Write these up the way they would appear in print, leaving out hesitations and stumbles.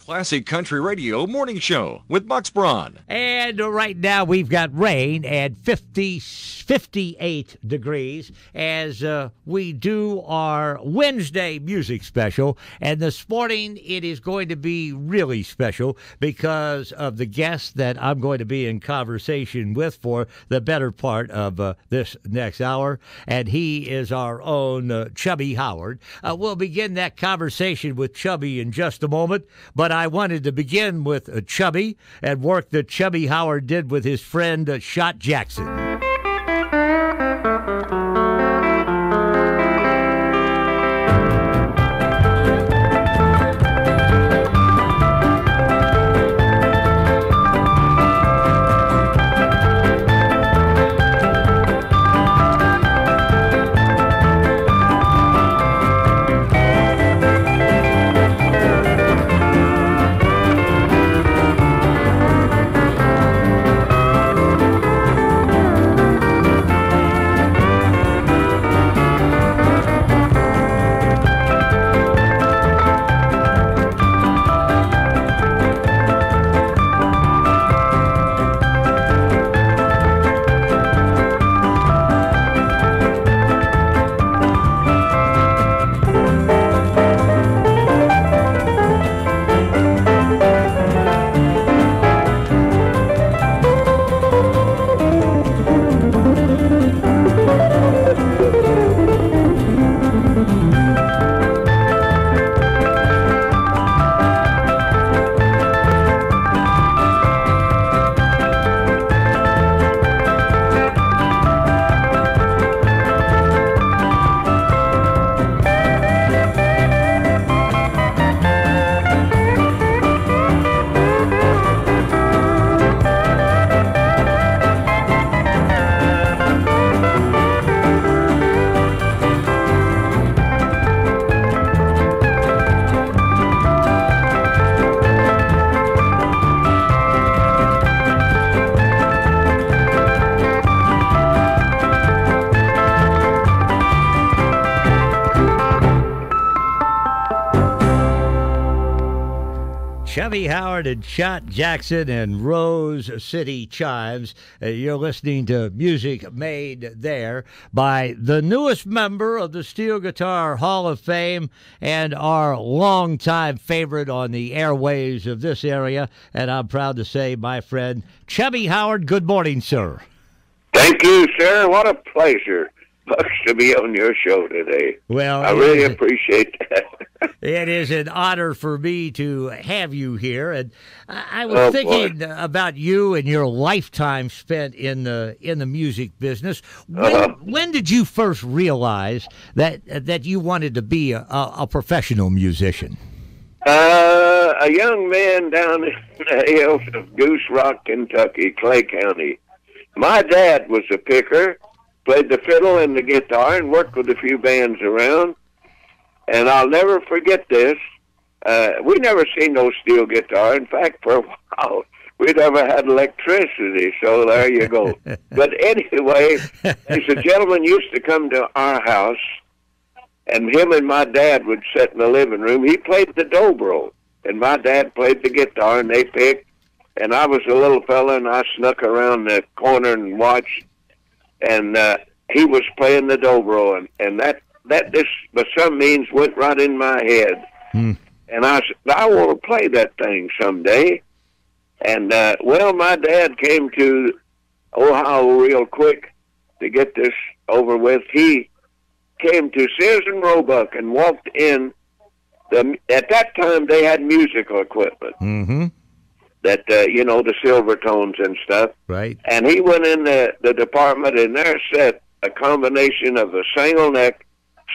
Classic Country Radio Morning Show with Bucks Braun. And right now we've got rain at 58 degrees as we do our Wednesday music special. And this morning it is going to be really special because of the guest that I'm going to be in conversation with for the better part of this next hour. And he is our own Chubby Howard. We'll begin that conversation with Chubby in just a moment. But I wanted to begin with Chubby and work that Chubby Howard did with his friend Shot Jackson. Chubby Howard and Shot Jackson and Rose City Chimes. You're listening to music made there by the newest member of the Steel Guitar Hall of Fame and our longtime favorite on the airways of this area. And I'm proud to say, my friend, Chubby Howard, good morning, sir. Thank you, sir. What a pleasure, Bucks, to be on your show today. Well, I really appreciate that. It is an honor for me to have you here, and I was thinking about you and your lifetime spent in the music business. When did you first realize that you wanted to be a professional musician? A young man down in the hills of Goose Rock, Kentucky, Clay County. My dad was a picker, played the fiddle and the guitar, and worked with a few bands around. And I'll never forget this. We never seen no steel guitar. In fact, for a while, we never had electricity, so there you go. But anyway, there's a gentleman used to come to our house, and him and my dad would sit in the living room. He played the dobro, and my dad played the guitar, and they picked. And I was a little fella, and I snuck around the corner and watched. And he was playing the dobro, and that this, by some means, went right in my head. And I said, I want to play that thing someday. And, well, my dad came to Ohio real quick to get this over with. He came to Sears and Roebuck and walked in. At that time, they had musical equipment. That, the silver tones and stuff. Right. And he went in the department, and there sat a combination of a single neck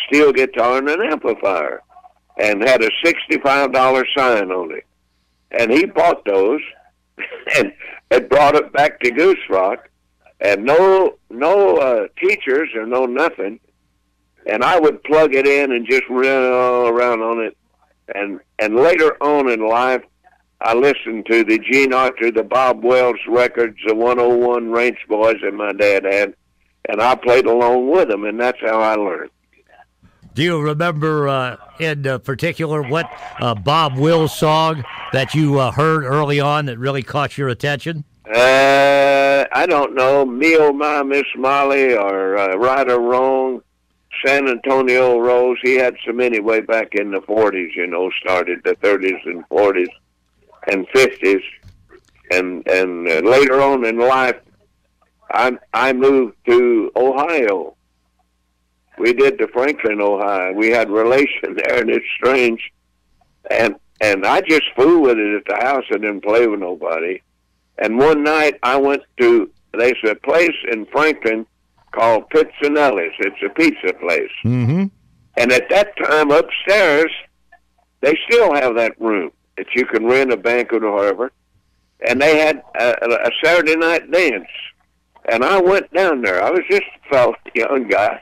steel guitar and an amplifier, and had a $65 sign on it. And he bought those and brought it back to Goose Rock, and no teachers or no nothing. And I would plug it in and just run all around on it. And later on in life, I listened to the Gene Arthur, the Bob Wells records, the 101 Ranch Boys that my dad had, and I played along with them, and that's how I learned. Do you remember in particular what Bob Wills song that you heard early on that really caught your attention? I don't know. Me Oh My Miss Molly or Right or Wrong. San Antonio Rose. He had so many way back in the 40s, started the 30s and 40s and 50s. And later on in life, I moved to Ohio. We did to Franklin, Ohio. We had relation there, and it's strange. And I just fooled with it at the house and didn't play with nobody. And one night I went to, there's a place in Franklin called Pizzanelli's. It's a pizza place. Mm-hmm. And at that time, upstairs, they still have that room that you can rent a banquet or whatever. And they had a Saturday night dance. And I went down there. I was just a young guy.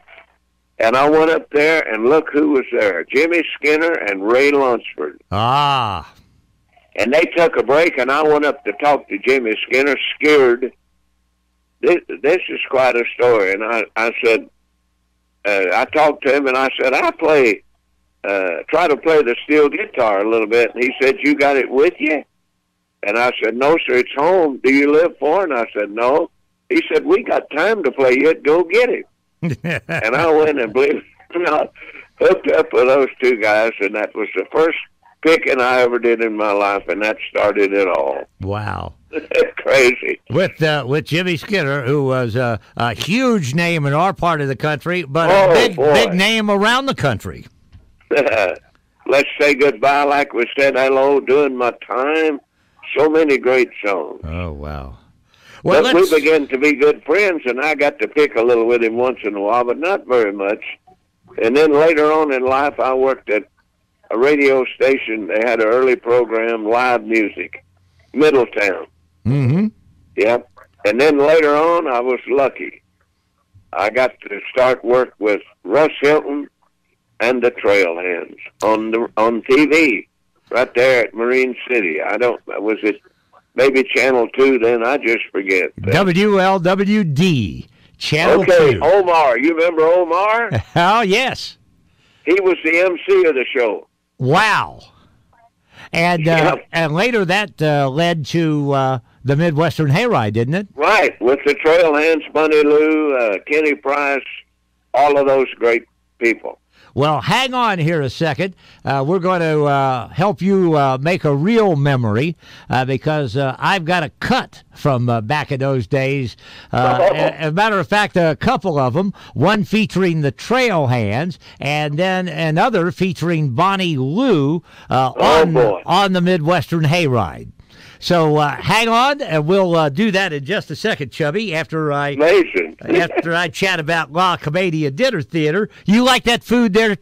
And I went up there, and look who was there. Jimmy Skinner and Ray Lunsford. Ah. And they took a break, and I went up to talk to Jimmy Skinner, scared. This is quite a story. And I said, I talked to him, and I said, I try to play the steel guitar a little bit. And he said, you got it with you? And I said, no, sir, it's home. Do you live far? And I said, no. He said, we got time to play yet. Go get it. And I went and believe it or not, hooked up with those two guys, and that was the first picking I ever did in my life, and that started it all. Wow. Crazy. With Jimmy Skinner, who was a huge name in our part of the country, but a big name around the country. Let's say goodbye like we said hello, doing my time. So many great songs. Oh, wow. Well, but we began to be good friends, and I got to pick a little with him once in a while, but not very much. And then later on in life, I worked at a radio station. They had an early program, live music, Middletown. Mm-hmm. Yep. And then later on, I was lucky. I got to start work with Russ Hilton and the Trailhands on TV right there at Marine City. Was it maybe Channel 2 then? I just forget. WLWD, Channel 2. Okay, Omar. You remember Omar? Oh, yes. He was the MC of the show. Wow. And and later that led to the Midwestern Hayride, didn't it? Right, with the Trailhands, Bunny Lou, Kenny Price, all of those great people. Well, hang on here a second. We're going to help you make a real memory because I've got a cut from back in those days. As a matter of fact, a couple of them, one featuring the Trailhands and then another featuring Bonnie Lou on the Midwestern Hayride. So hang on, and we'll do that in just a second, Chubby, after I chat about La Comedia Dinner Theater. You like that food there,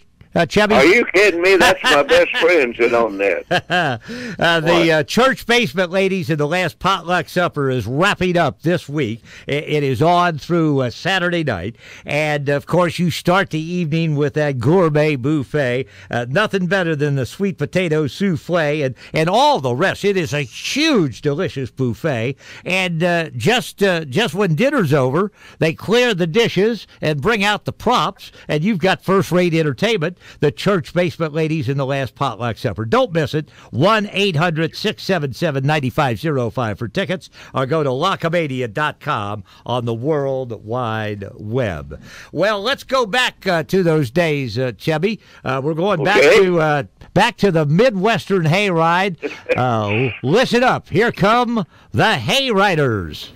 Chubby? Are you kidding me? That's my best friends that own that. The Church Basement Ladies and the Last Potluck Supper is wrapping up this week. It is on through Saturday night. And, of course, you start the evening with that gourmet buffet. Nothing better than the sweet potato souffle and all the rest. It is a huge, delicious buffet. And just when dinner's over, they clear the dishes and bring out the props, and you've got first-rate entertainment. The Church Basement Ladies in the Last Potluck Supper. Don't miss it. 1-800-677-9505 for tickets, or go to LaComedia.com on the World Wide Web. Well, let's go back to those days, Chubby. We're going back to the Midwestern Hayride. Listen up. Here come the Hayriders.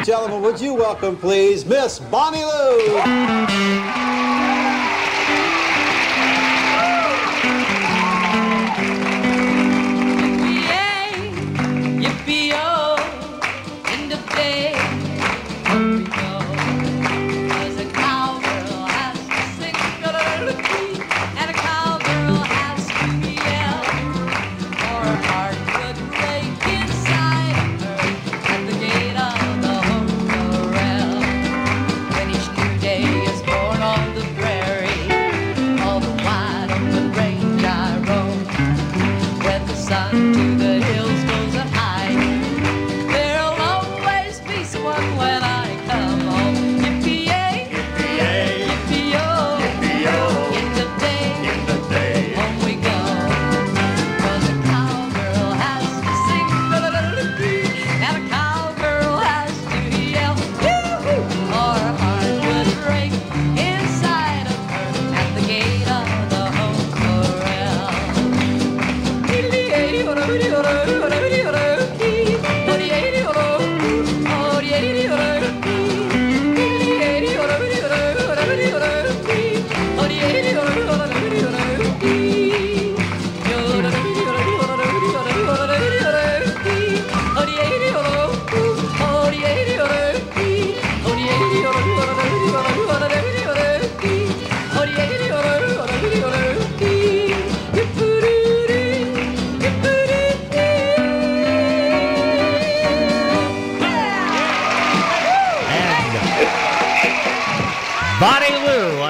gentlemen, would you welcome, please, Miss Bonnie Lou?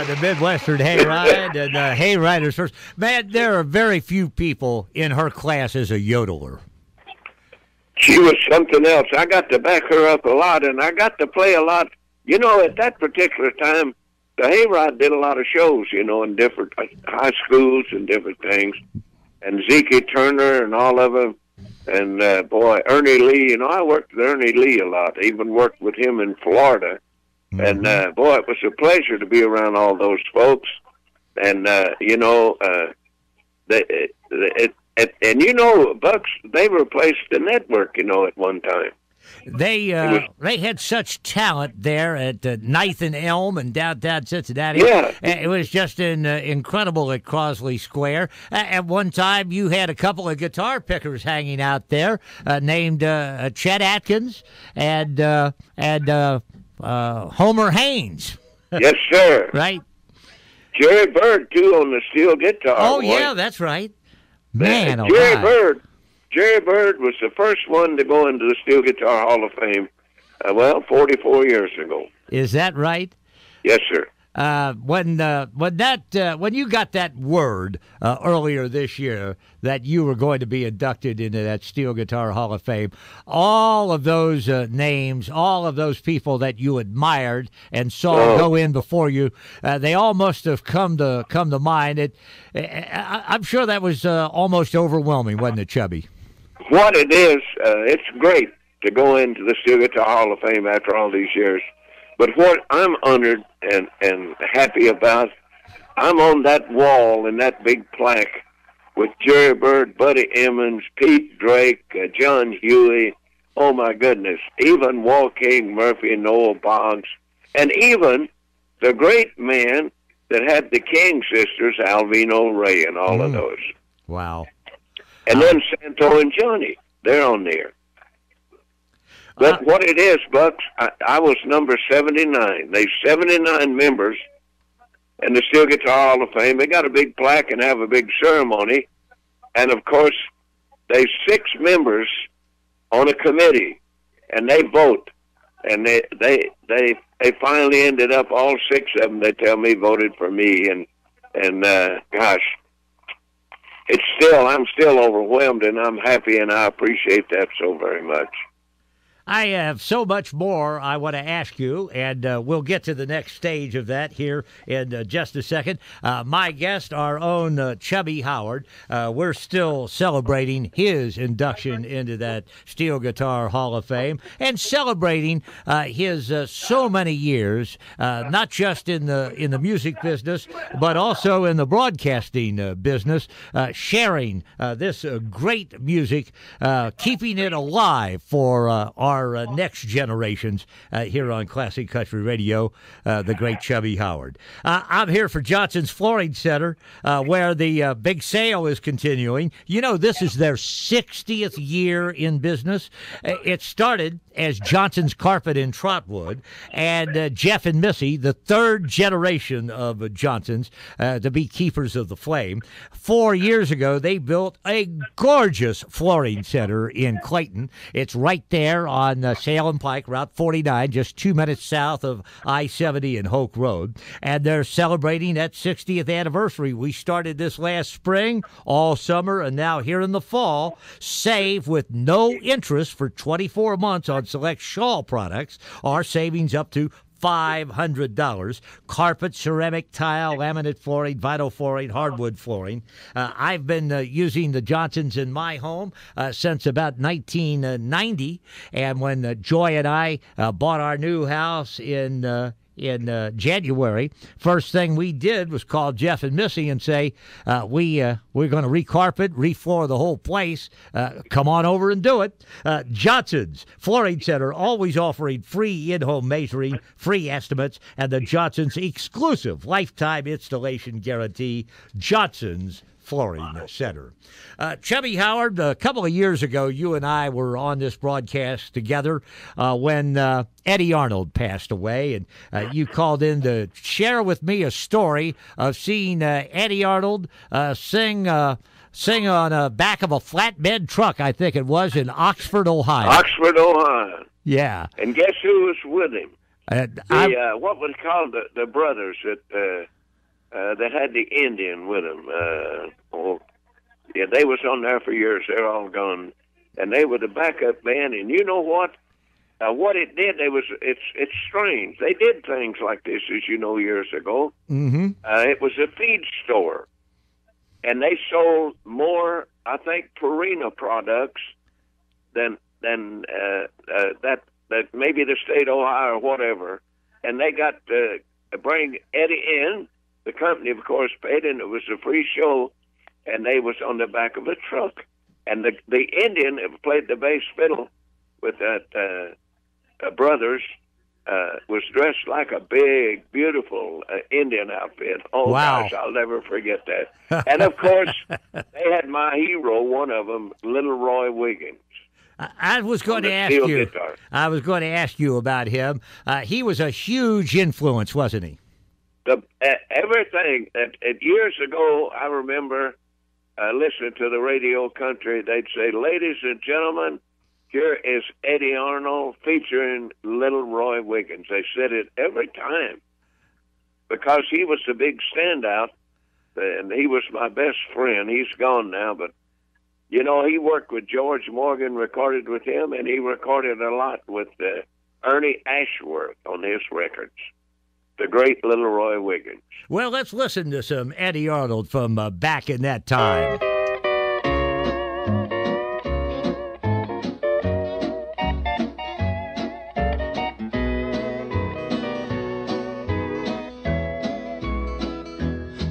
The Midwestern Hayride and Hayriders First. Man, there are very few people in her class as a yodeler. She was something else. I got to back her up a lot, and I got to play a lot. You know, at that particular time, the Hayride did a lot of shows, you know, in different high schools and different things. And Zeke Turner and all of them. And, boy, Ernie Lee. You know, I worked with Ernie Lee a lot. I even worked with him in Florida. And, boy, it was a pleasure to be around all those folks. And, you know, and, you know, Bucks, they replaced the network, you know, at one time. They had such talent there at Ninth and Elm and downtown Cincinnati. Yeah. It was just incredible at Crosley Square. At one time, you had a couple of guitar pickers hanging out there named Chet Atkins and Homer Haynes. Yes, sir. Right? Jerry Bird, too, on the steel guitar. Oh, yeah, that's right. Man, Jerry Bird was the first one to go into the Steel Guitar Hall of Fame, 44 years ago. Is that right? Yes, sir. When you got that word earlier this year that you were going to be inducted into that Steel Guitar Hall of Fame, all of those names, all of those people that you admired and saw go in before you, they all must have come to mind. I'm sure that was almost overwhelming, wasn't it, Chubby? What it is, it's great to go into the Steel Guitar Hall of Fame after all these years. But what I'm honored and happy about, I'm on that wall in that big plaque with Jerry Bird, Buddy Emmons, Pete Drake, John Huey, oh my goodness, even Joaquin Murphy and Noel Boggs, and even the great man that had the King sisters, Alvino Ray, and all of those. Wow. And then Santo and Johnny, they're on there. But what it is, Bucks, I was number 79. There's 79 members in the Steel Guitar Hall of Fame. They got a big plaque and have a big ceremony. And, of course, there's 6 members on a committee, and they vote. And they finally ended up, all 6 of them, they tell me, voted for me. And gosh, I'm still overwhelmed, and I'm happy, and I appreciate that so very much. I have so much more I want to ask you, and we'll get to the next stage of that here in just a second. My guest, our own Chubby Howard, we're still celebrating his induction into that Steel Guitar Hall of Fame and celebrating his so many years, not just in the music business, but also in the broadcasting business, sharing this great music, keeping it alive for our our next generations here on Classic Country Radio, the great Chubby Howard. I'm here for Johnson's Flooring Center, where the big sale is continuing. You know, this is their 60th year in business. It started as Johnson's Carpet in Trotwood, and Jeff and Missy, the third generation of Johnson's, to be keepers of the flame. 4 years ago, they built a gorgeous flooring center in Clayton. It's right there on Salem Pike, Route 49, just 2 minutes south of I-70 and Hoke Road. And they're celebrating that 60th anniversary. We started this last spring, all summer, and now here in the fall. Save with no interest for 24 months on select shawl products. Our savings up to $500. Carpet, ceramic, tile, laminate flooring, vinyl flooring, hardwood flooring. I've been using the Johnsons in my home since about 1990. And when Joy and I bought our new house in January, first thing we did was call Jeff and Missy and say, we're going to recarpet, refloor the whole place. Come on over and do it. Johnson's Flooring Center, always offering free in-home measuring, free estimates, and the Johnson's exclusive lifetime installation guarantee. Johnson's Flooring Center. Chubby Howard, a couple of years ago, you and I were on this broadcast together when Eddie Arnold passed away, and you called in to share with me a story of seeing Eddie Arnold sing on the back of a flatbed truck, I think it was, in Oxford, Ohio. Oxford, Ohio. Yeah. And guess who was with him? What was called the brothers that had the Indian with them. They was on there for years. They're all gone, and they were the backup band. And you know what? What it did, it's strange. They did things like this, as you know, years ago. Mm-hmm. It was a feed store, and they sold more, I think, Purina products than that maybe the state of Ohio or whatever. And they got to bring Eddie in. The company, of course, paid, and it was a free show, and they was on the back of a truck. And the Indian who played the bass fiddle with that brothers was dressed like a big, beautiful Indian outfit. Oh, wow. Gosh, I'll never forget that. And, of course, they had my hero, one of them, Little Roy Wiggins. I was going to ask you. Guitar. I was going to ask you about him. He was a huge influence, wasn't he? Everything. Years ago, I remember listening to the radio country. They'd say, "Ladies and gentlemen, here is Eddie Arnold featuring Little Roy Wiggins." They said it every time because he was the big standout, and he was my best friend. He's gone now, but you know, he worked with George Morgan, recorded with him, and he recorded a lot with Ernie Ashworth on his records. The great Little Roy Wiggins. Well, let's listen to some Eddie Arnold from back in that time.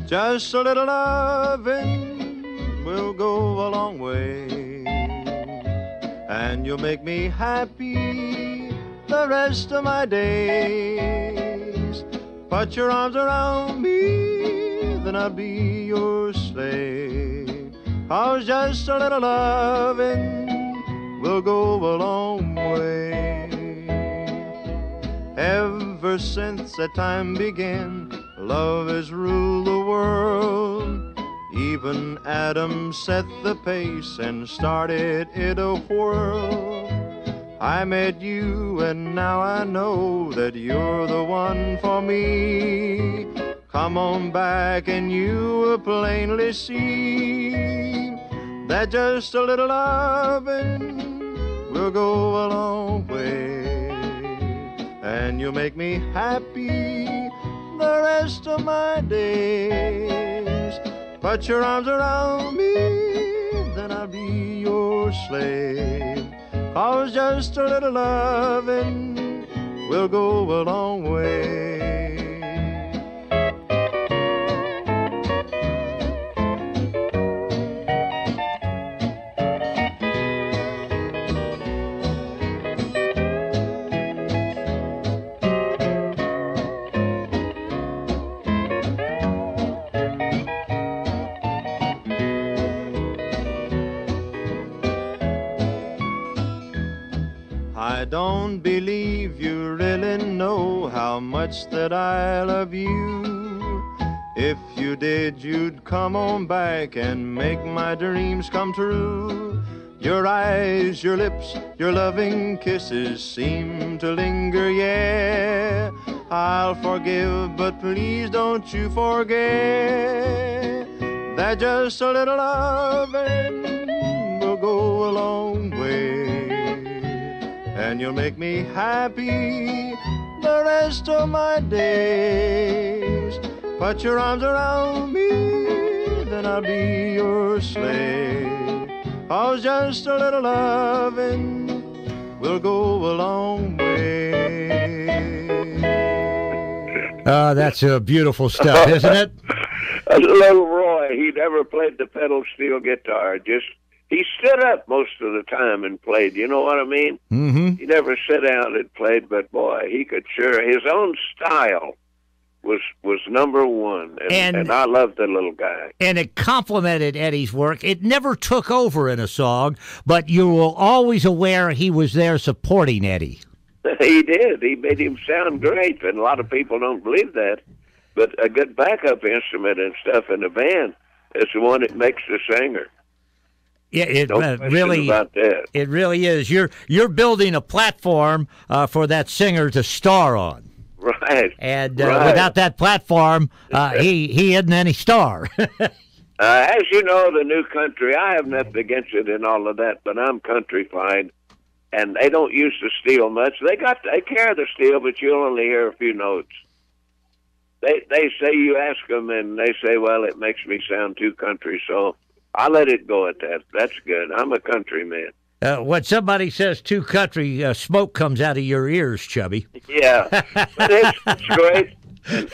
Just a little loving will go a long way, and you'll make me happy the rest of my days. Put your arms around me, then I'll be your slave. 'Cause just a little loving will go a long way. Ever since that time began, love has ruled the world. Even Adam set the pace and started it a whirl. I met you and now I know that you're the one for me. Come on back and you will plainly see that just a little loving will go a long way, and you'll make me happy the rest of my days. Put your arms around me, then I'll be your slave. 'Cause just a little loving will go a long way. don't believe you really know how much that I love you. If you did, you'd come on back and make my dreams come true. Your eyes, your lips, your loving kisses seem to linger, yeah. I'll forgive, but please don't you forget that just a little loving will go a long way, and you'll make me happy the rest of my days. Put your arms around me, then I'll be your slave. 'Cause just a little loving will go a long way. That's beautiful stuff, isn't it? Little Roy, he never played the pedal steel guitar. He stood up most of the time and played. You know what I mean? Mm-hmm. He never sat down and played, but boy, he could sure. His own style was number one, and I loved the little guy. And it complemented Eddie's work. It never took over in a song, but you were always aware he was there supporting Eddie. He did. He made him sound great, and a lot of people don't believe that. But a good backup instrument and stuff in the band is the one that makes the singer. Yeah, it No question really about that. It really is. You're building a platform for that singer to star on. Right. And right. without that platform, he isn't any star. As you know, the new country, I have nothing against it and all of that, but I'm country-fine, and they don't use the steel much. They carry the steel, but you'll only hear a few notes. They say, you ask them, and they say, well, it makes me sound too country, so I let it go at that. That's good. I'm a country man. When somebody says too country, smoke comes out of your ears, Chubby. Yeah, but it's great,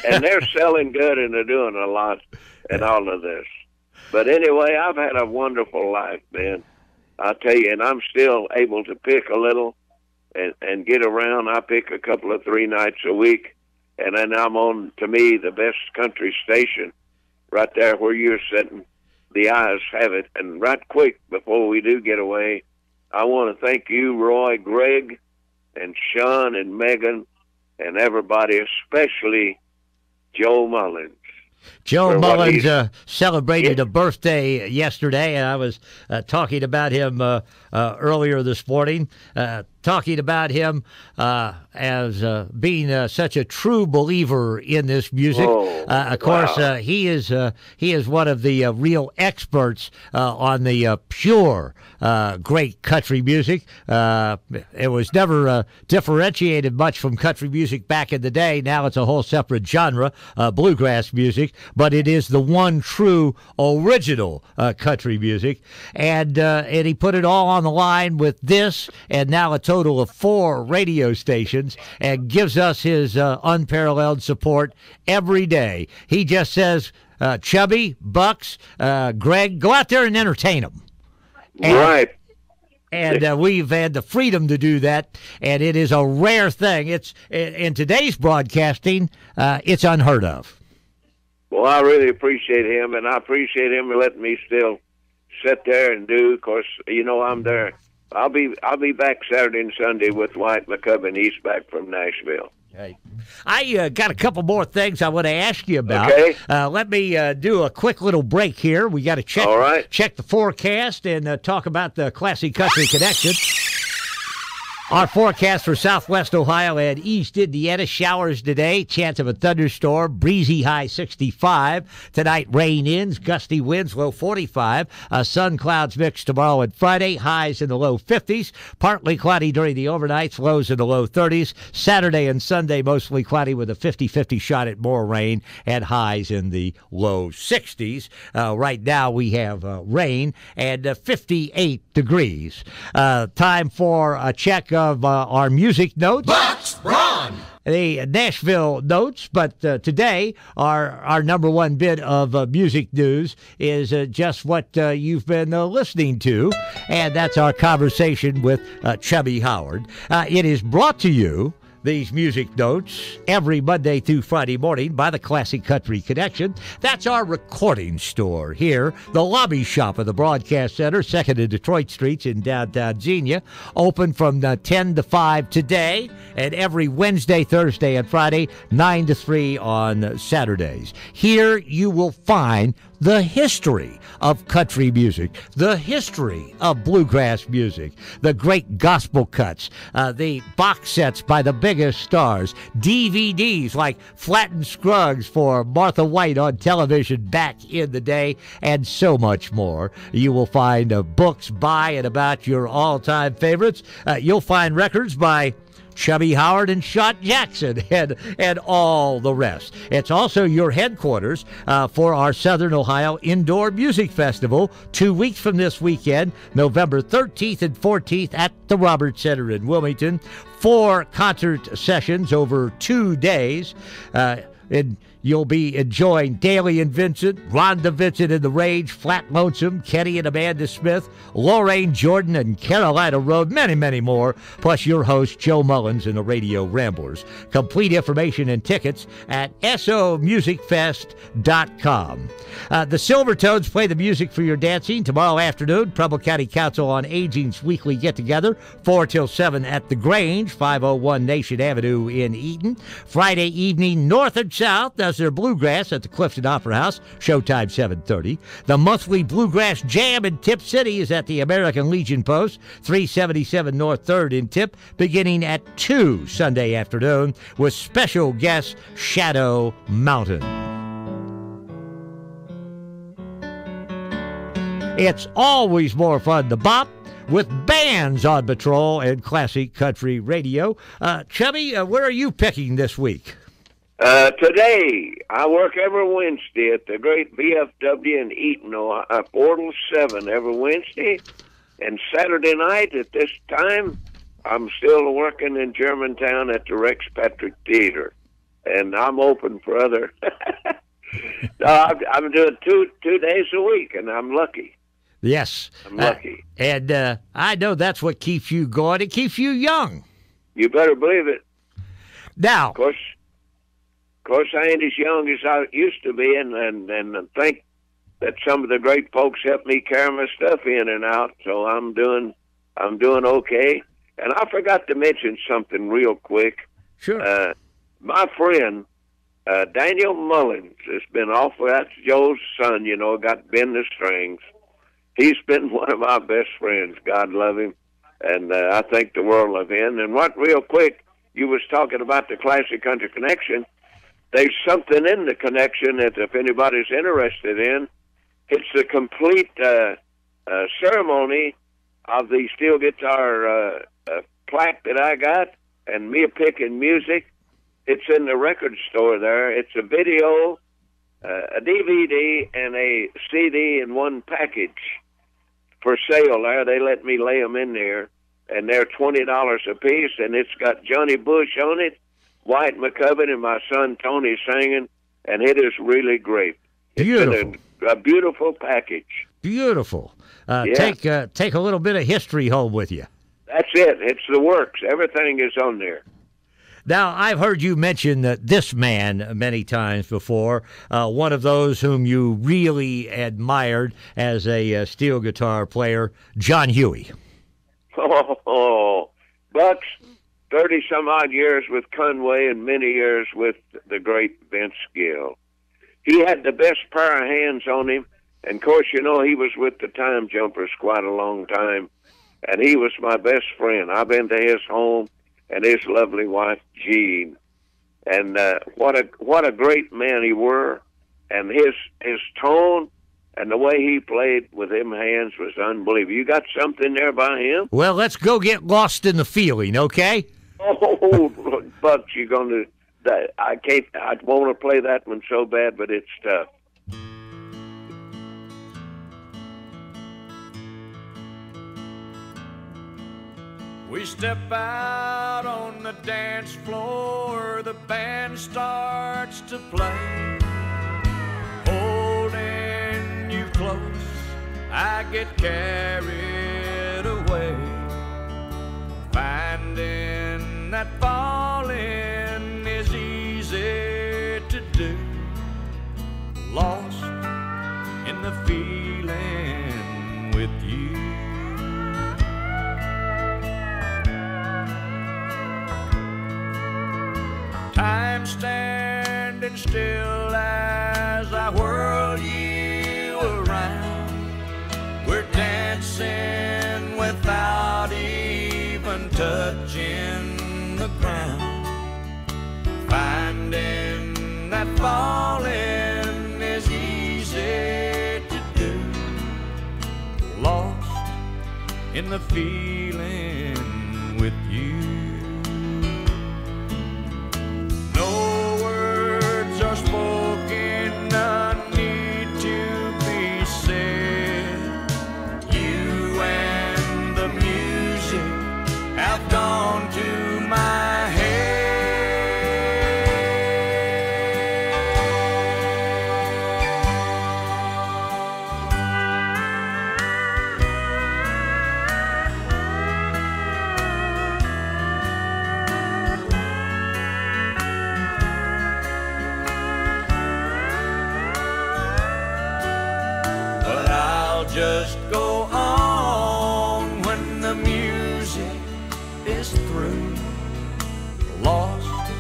and they're selling good, and they're doing a lot and all of this. But anyway, I've had a wonderful life, man. I'll tell you, and I'm still able to pick a little and get around. I pick a couple of 3 nights a week, and then I'm on, to me, the best country station right there where you're sitting. The eyes have it. And right quick, before we do get away, I want to thank you, Roy, Greg, and Sean, and Megan, and everybody, especially Joe Mullins. Joe Mullins celebrated a birthday yesterday, and I was talking about him earlier this morning, talking about him as being such a true believer in this music. Of course, he is one of the real experts on the pure great country music. It was never differentiated much from country music back in the day. Now it's a whole separate genre, bluegrass music, but it is the one true original country music. And he put it all on the line with this, and now a total of 4 radio stations, and gives us his unparalleled support every day. He just says, Chubby, Bucks, Greg, go out there and entertain them. Right. And we've had the freedom to do that, and it is a rare thing. It's in today's broadcasting, it's unheard of. Well, I really appreciate him, and I appreciate him letting me still sit there and do. Of course, you know I'm there. I'll be back Saturday and Sunday with White McCubbin. He's back from Nashville. Hey. I got a couple more things I want to ask you about. Okay. Let me do a quick little break here. We got to check the forecast and talk about the Classic Country Connection. Our forecast for southwest Ohio and east Indiana, showers today, chance of a thunderstorm, breezy high 65. Tonight, rain ins, gusty winds, low 45. Sun clouds mix tomorrow and Friday, highs in the low 50s. Partly cloudy during the overnights, lows in the low 30s. Saturday and Sunday, mostly cloudy with a 50-50 shot at more rain and highs in the low 60s. Right now, we have rain and 58 degrees. Time for a check of our music notes. Bucks Braun! The Nashville notes, but today our number one bit of music news is just what you've been listening to, and that's our conversation with Chubby Howard. It is brought to you these music notes every Monday through Friday morning by the Classic Country Connection. That's our recording store here, the lobby shop of the Broadcast Center, 2nd and Detroit Streets in downtown Xenia. Open from 10 to 5 today, and every Wednesday, Thursday, and Friday, 9 to 3 on Saturdays. Here you will find the history of country music, the history of bluegrass music, the great gospel cuts, the box sets by the biggest stars, DVDs like Flattened Scruggs for Martha White on television back in the day, and so much more. You will find books by and about your all-time favorites. You'll find records by Chubby Howard and Shot Jackson and all the rest. It's also your headquarters for our Southern Ohio Indoor Music Festival 2 weeks from this weekend, November 13th and 14th at the Roberts Center in Wilmington. 4 concert sessions over 2 days. And you'll be enjoying Daly and Vincent, Rhonda Vincent and the Rage, Flat Lonesome, Kenny and Amanda Smith, Lorraine Jordan and Carolina Road, many, many more, plus your host, Joe Mullins and the Radio Ramblers. Complete information and tickets at somusicfest.com. The Silvertones play the music for your dancing tomorrow afternoon. Preble County Council on Aging's weekly get-together, 4 till 7 at The Grange, 501 Nation Avenue in Eaton. Friday evening, North and South does their bluegrass at the Clifton Opera House, showtime 7:30. The monthly Bluegrass Jam in Tip City is at the American Legion Post, 377 North 3rd in Tip, beginning at 2 Sunday afternoon with special guest Shadow Mountain. It's always more fun to bop with bands on patrol and Classic Country Radio. Chubby, where are you picking this week? Today, I work every Wednesday at the great VFW in Eaton, Ohio, Portal 7 every Wednesday. And Saturday night at this time, I'm still working in Germantown at the Rex Patrick Theater. And I'm open for other... I'm doing two days a week, and I'm lucky. Yes. I'm lucky. And I know that's what keeps you going. It keeps you young. You better believe it. Now... Of course, I ain't as young as I used to be, and I think that some of the great folks helped me carry my stuff in and out, so I'm doing okay. And I forgot to mention something real quick. Sure. My friend, Daniel Mullins, has been awful. That's Joe's son, got bend the strings. He's been one of my best friends. God love him, and I think the world of him. And real quick, you was talking about the Classic Country Connection. There's something in the connection that if anybody's interested in, it's the complete ceremony of the steel guitar plaque that I got and me picking music. It's in the record store there. It's a video, a DVD, and a CD in one package for sale there. They let me lay them in there, and they're $20 a piece, and it's got Johnny Bush on it, White McCubbin, and my son Tony singing, and it is really great. Beautiful. It's a beautiful package. Beautiful. Yeah. Take a little bit of history home with you. That's it. It's the works. Everything is on there. Now, I've heard you mention this man many times before, one of those whom you really admired as a steel guitar player, John Huey. Oh, Bucks, 30-some-odd years with Conway and many years with the great Vince Gill. He had the best pair of hands on him, and, of course, he was with the Time Jumpers quite a long time, and he was my best friend. I've been to his home and his lovely wife, Jean, and what a great man he were, and his tone and the way he played with them hands was unbelievable. You got something there by him? Well, let's go get lost in the feeling, okay? Oh, Bucks, you're going to... I want to play that one so bad, but it's tough. We step out on the dance floor, the band starts to play. Holding you close, I get carried away, finding that falling in the feeling with you. Time standing still as I whirl you around. We're dancing without even touching the ground. Finding that falling is easy to do. Lost in the feeling with you. No words are spoken, none need to be said. You and the music have gone to my head. But I'll just go on when the music is through. Lost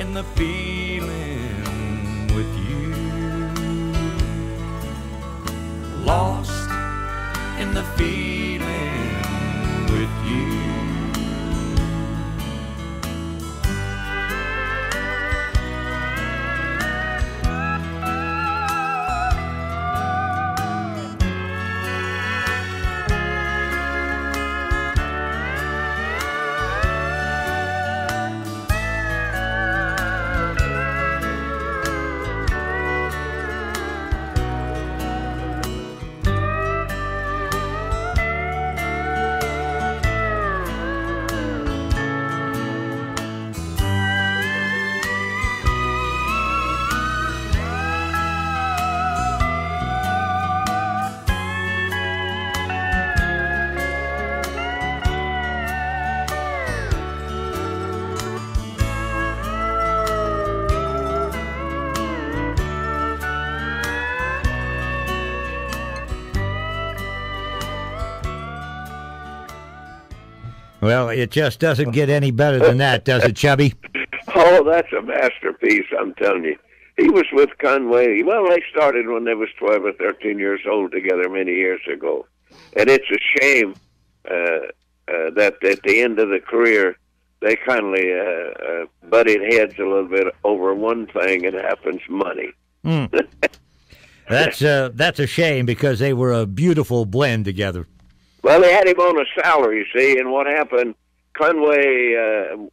in the feeling with you. Lost in the feeling with you. Well, it just doesn't get any better than that, does it, Chubby? Oh, that's a masterpiece, I'm telling you. He was with Conway. Well, they started when they was 12 or 13 years old together many years ago. And it's a shame that at the end of the career, they kindly butted heads a little bit over one thing, and it happens money. That's a shame because they were a beautiful blend together. Well, they had him on a salary, you see, and what happened, Conway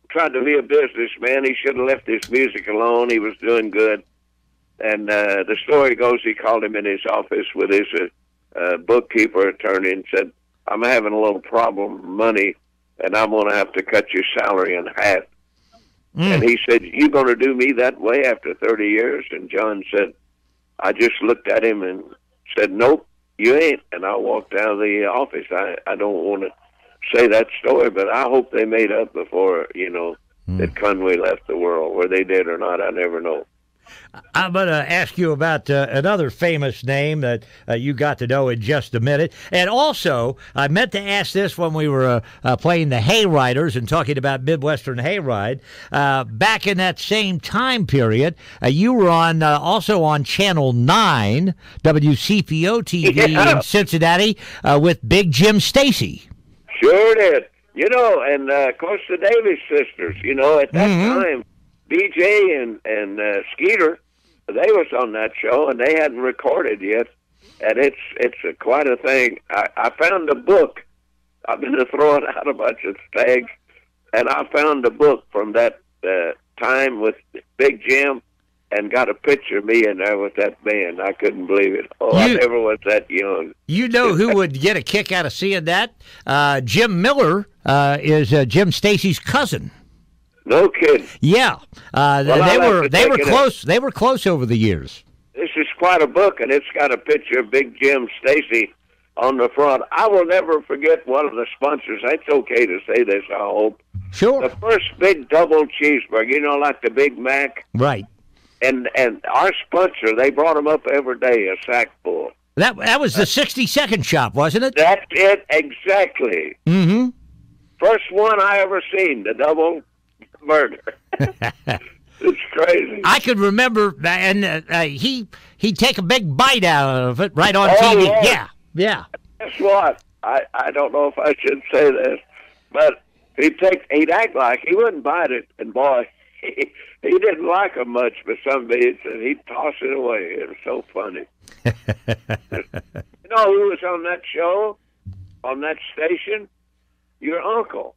tried to be a businessman. He should have left his music alone. He was doing good. And the story goes he called him in his office with his bookkeeper, attorney, and said, I'm having a little problem with money, and I'm going to have to cut your salary in half. And he said, you going to do me that way after 30 years? And John said, I just looked at him and said, nope. You ain't, and I walked out of the office. I don't want to say that story, but I hope they made up before, that Conway left the world. Whether they did or not, I never know. I'm going to ask you about another famous name that you got to know in just a minute. And also, I meant to ask this when we were playing the Hayriders and talking about Midwestern Hayride. Back in that same time period, you were on also on Channel 9, WCPO TV in Cincinnati, with Big Jim Stacy. Sure did. And of course the Davis sisters, at that time, BJ and Skeeter, they was on that show, and they hadn't recorded yet. And it's quite a thing. I found a book. I've been throwing out a bunch of tags, and I found a book from that time with Big Jim, and got a picture of me in there with that band. I couldn't believe it. I never was that young. You know who would get a kick out of seeing that? Jim Miller is Jim Stacy's cousin. No kidding. Yeah, they were close. They were close over the years. This is quite a book, and it's got a picture of Big Jim Stacy on the front. I will never forget one of the sponsors. It's okay to say this, I hope. Sure. The first big double cheeseburger, like the Big Mac. Right. And our sponsor, they brought them up every day, a sack full. That was the 60-second shop, wasn't it? That's it, exactly. Mm-hmm. First one I ever seen, the double murder. It's crazy. I could remember, and he'd take a big bite out of it right on Oh, TV. Lord. Yeah. Guess what? I don't know if I should say this, but he'd act like he wouldn't bite it, and boy, he didn't like them much, but some days, and he'd toss it away. It was so funny. You know who was on that show, on that station? Your uncle.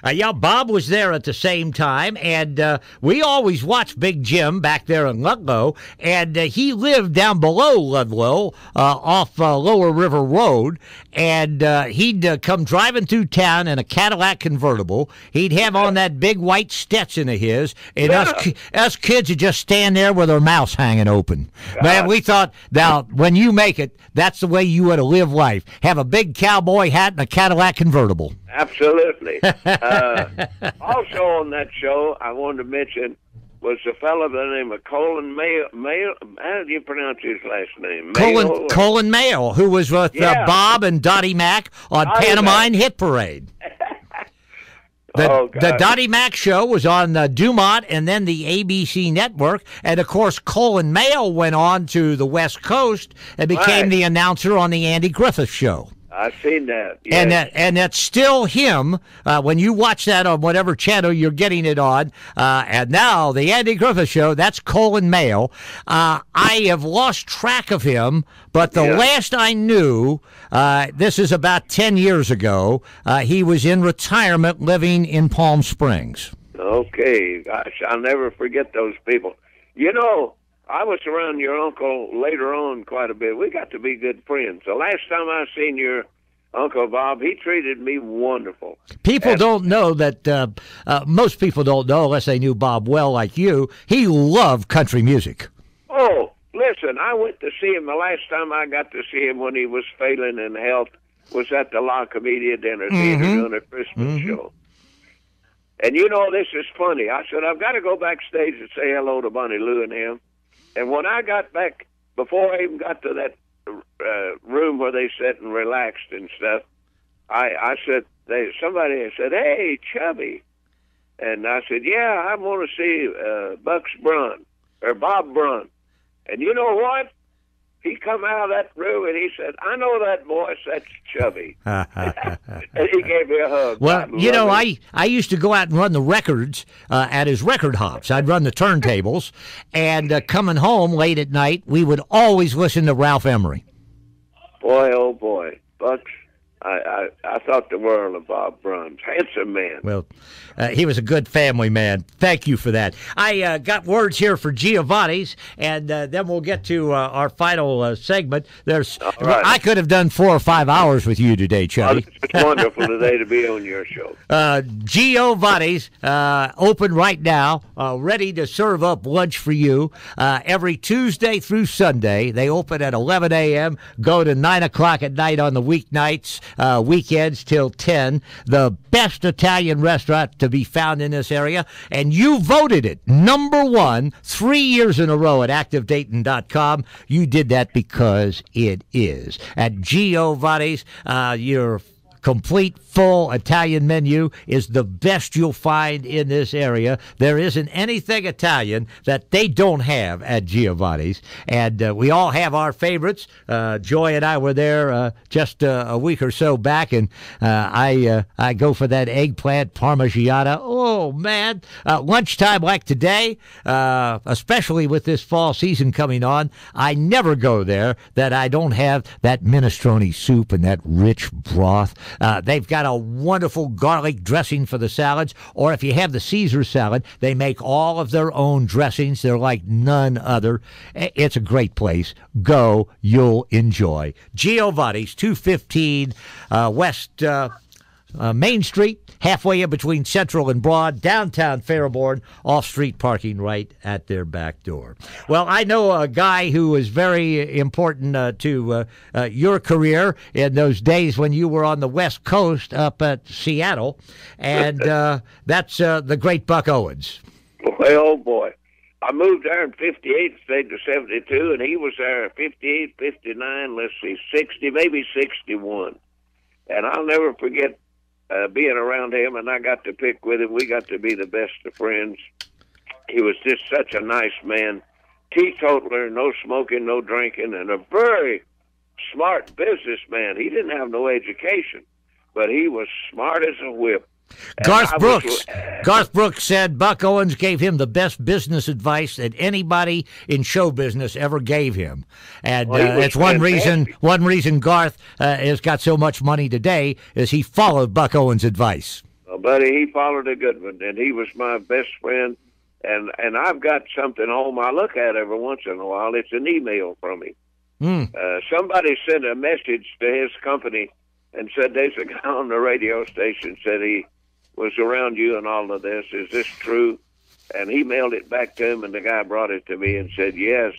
Yeah, Bob was there at the same time, and we always watched Big Jim back there in Ludlow, and he lived down below Ludlow off Lower River Road, and he'd come driving through town in a Cadillac convertible. He'd have on that big white Stetson of his, and us kids would just stand there with our mouths hanging open. Man, we thought, now, when you make it, that's the way you ought to live life. Have a big cowboy hat and a Cadillac convertible. Absolutely. Also on that show, I wanted to mention was a fellow by the name of Colin Mayo. How do you pronounce his last name? Colin Mayo, who was with Bob and Dottie Mack on Pantomime Hit Parade. The Dottie Mack show was on Dumont and then the ABC network. And, of course, Colin Mayo went on to the West Coast and became the announcer on the Andy Griffith Show. I've seen that. Yes. And that's still him when you watch that on whatever channel you're getting it on. And now the Andy Griffith Show, that's Colin Mayo. I have lost track of him, but the last I knew, this is about 10 years ago, he was in retirement living in Palm Springs. Okay. Gosh, I'll never forget those people. You know, I was around your uncle later on quite a bit. We got to be good friends. The last time I seen your Uncle Bob, he treated me wonderful. People don't know that, most people don't know, unless they knew Bob well like you, he loved country music. Oh, listen, I went to see him. The last time I got to see him when he was failing in health was at the La Comedia Dinner Theater doing a Christmas show. And you know, this is funny. I said, I've got to go backstage and say hello to Bonnie Lou and him. And when I got back, before I even got to that room where they sat and relaxed and stuff, I said, somebody said, "Hey, Chubby," and I said, "Yeah, I want to see Braun or Bob Braun." And you know what? He come out of that room and he said, "I know that voice. That's Chubby." And he gave me a hug. Well, you know, I used to go out and run the records at his record hops. I'd run the turntables, and coming home late at night, we would always listen to Ralph Emery. Boy, oh boy, Bucks. I thought the world of Bob Braun. Handsome man. Well, he was a good family man. Thank you for that. I got words here for Giovanni's, and then we'll get to our final segment. Right. I could have done 4 or 5 hours with you today, Chubby. It's wonderful today to be on your show. Giovanni's open right now, ready to serve up lunch for you. Every Tuesday through Sunday, they open at 11 a.m., go to 9 o'clock at night on the weeknights. Weekends till 10, the best Italian restaurant to be found in this area, and you voted it #1 3 years in a row at ActiveDayton.com. You did that because it is. At Giovanni's, your complete, full Italian menu is the best you'll find in this area. There isn't anything Italian that they don't have at Giovanni's. And we all have our favorites. Joy and I were there just a week or so back, and I go for that eggplant parmigiana. Oh, man. Lunchtime like today, especially with this fall season coming on, I never go there that I don't have that minestrone soup and that rich broth. They've got a wonderful garlic dressing for the salads, or if you have the Caesar salad, they make all of their own dressings. They're like none other. It's a great place. Go, you'll enjoy. Giovanni's, 215 West Main Street, halfway in between Central and Broad, downtown Faribault, off-street parking right at their back door. Well, I know a guy who was very important to your career in those days when you were on the West Coast up at Seattle, and that's the great Buck Owens. Boy, oh boy. I moved there in 58, stayed to 72, and he was there 58, 59, let's see, 60, maybe 61. And I'll never forget being around him, and I got to pick with him. We got to be the best of friends. He was just such a nice man, teetotaler, no smoking, no drinking, and a very smart businessman. He didn't have no education, but he was smart as a whip. Garth Brooks said Buck Owens gave him the best business advice that anybody in show business ever gave him, and it's one reason Garth has got so much money today is he followed Buck Owens' advice. Well, buddy, he followed a good one, and he was my best friend. And I've got something home I look at every once in a while. It's an email from him. Somebody sent a message to his company and said there's a guy on the radio station said he was around you and all of this. Is this true? And he mailed it back to him, and the guy brought it to me and said, yes.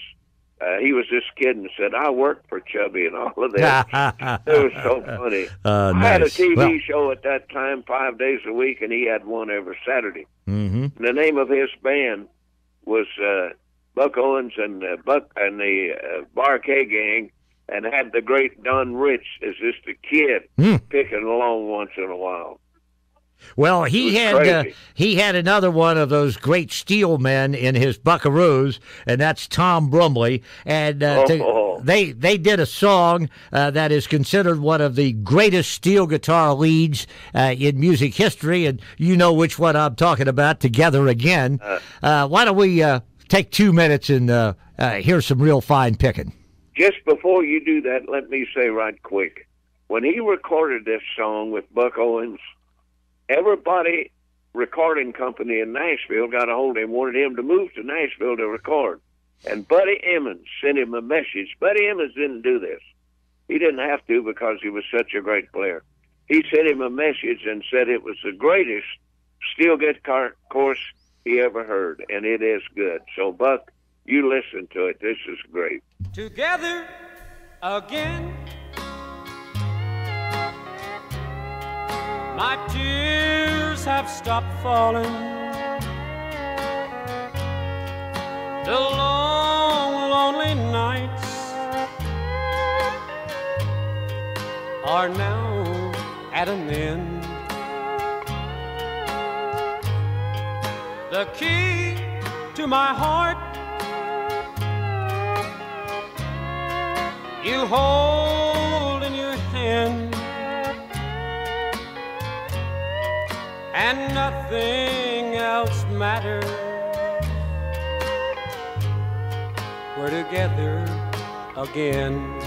He was just kidding. Said, I worked for Chubby and all of that. It was so funny. I had a TV show at that time 5 days a week, and he had one every Saturday. Mm-hmm. The name of his band was Buck Owens and the Bar-K Gang, and had the great Don Rich as just a kid picking along once in a while. Well, he had another one of those great steel men in his Buckaroos, and that's Tom Brumley. And they did a song that is considered one of the greatest steel guitar leads in music history, and you know which one I'm talking about, Together Again. Why don't we take 2 minutes and hear some real fine picking? Just before you do that, let me say right quick, when he recorded this song with Buck Owens, everybody recording company in Nashville got a hold of him, wanted him to move to Nashville to record. And Buddy Emmons sent him a message. Buddy Emmons didn't do this. He didn't have to because he was such a great player. He sent him a message and said it was the greatest steel guitar course he ever heard, and it is good. So, Buck, you listen to it. This is great. Together again. My tears have stopped falling. The long, lonely nights are now at an end. The key to my heart you hold in your hand, and nothing else matters. We're together again.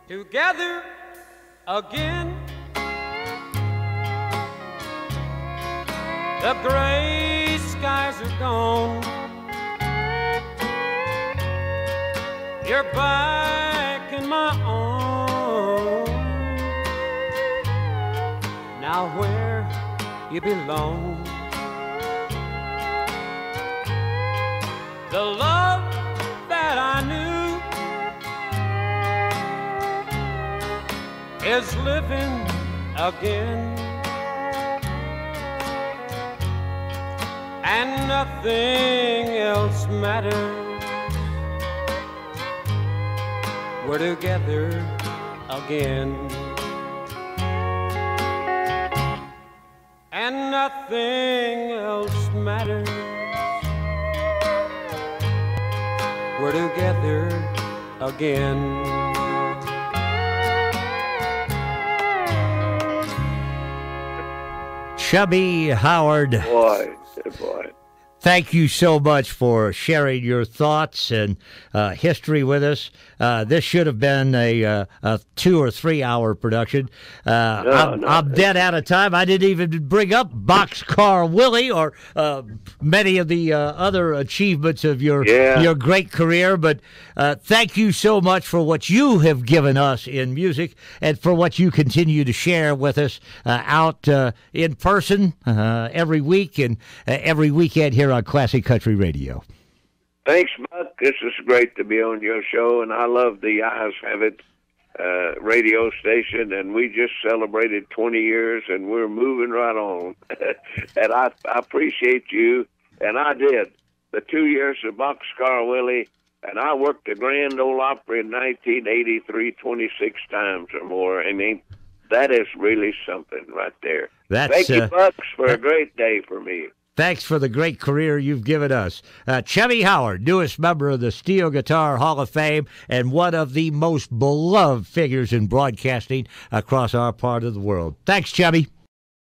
Together again. The gray skies are gone. You're back in my arms. Now where you belong. The love that I knew is living again, and nothing else matters. We're together again, and nothing else matters. We're together again. Chubby Howard. Boy. thank you so much for sharing your thoughts and history with us. This should have been a 2 or 3 hour production. I'm dead out of time. I didn't even bring up Boxcar Willie or many of the other achievements of your great career. But thank you so much for what you have given us in music and for what you continue to share with us out in person every week and every weekend here on Classic Country Radio. Thanks, Buck. This is great to be on your show, and I love the Eyes Have It radio station, and we just celebrated 20 years, and we're moving right on. And I appreciate you, and I did. The 2 years of Boxcar Willie, and I worked the Grand Ole Opry in 1983 26 times or more. I mean, that is really something right there. Thank you, Bucks, for a great day for me. Thanks for the great career you've given us. Chubby Howard, newest member of the Steel Guitar Hall of Fame and one of the most beloved figures in broadcasting across our part of the world. Thanks, Chubby.